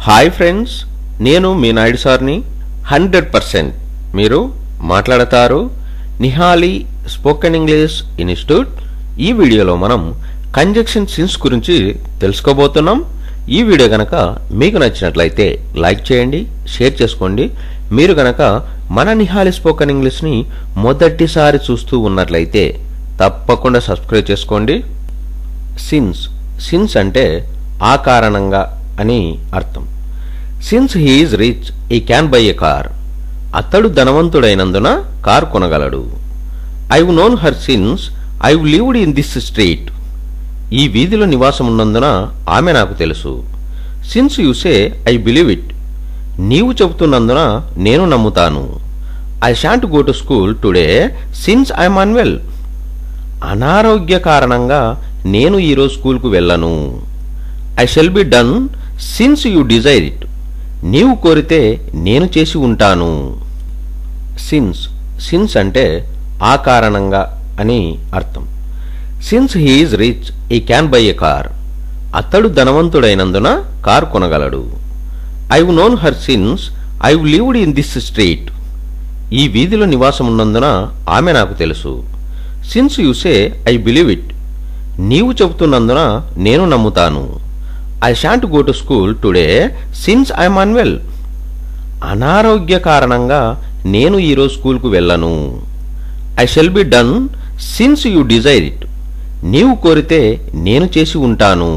Hi friends, నేను మీ నాయుడు సార్ని. 100% మీరు మాట్లాడతారు. Nihali spoken English institute. ఈ వీడియోలో మనం కంజంక్షన్ సిన్స్ గురించి తెలుసుకోబోతున్నాం. ఈ వీడియో గనక మీకు నచ్చినట్లయితే లైక్ చేయండి, షేర్ చేసుకోండి. మీరు గనక మన నిహాలి స్పోకెన్ ఇంగ్లీష్ని మొదటిసారి చూస్తూ ఉన్నట్లయితే తప్పకుండా సబ్స్క్రైబ్ చేసుకోండి. సిన్స్ అంటే ఆ కారణంగా అని అర్థం. Since he is rich he can buy a car. అతడు ధనవంతుడైనందున కార్ కొనగలడు. I've known her since I've lived in this street. ఈ వీధిలో నివాసం ఉన్నందున ఆమె నాకు తెలుసు. Since you say I believe it. నీవు చెబుతున్నందున నేను నమ్ముతాను. I shan't go to school today since I'm unwell. అనారోగ్య కారణంగా నేను ఈరోజు స్కూల్కు వెళ్ళను. I shall be done since you desire it. నీవు కోరితే నేను చేసి ఉంటాను. సిన్స్ అంటే ఆ కారణంగా అని అర్థం. Since he is rich he can buy a car. అతడు ధనవంతుడైనందున కార్ కొనగలడు. I've known her since I've lived in this street. ఈ వీధిలో నివాసం ఉన్నందున ఆమె నాకు తెలుసు. Since you say I believe it. నీవు చెబుతున్నందున నేను నమ్ముతాను. I shan't go to school today since I'm unwell. అనారోగ్య కారణంగా నేను ఈరోజు స్కూల్కు వెళ్ళను. I shall be done since you desire it. నీవు కోరితే నేను చేసి ఉంటాను.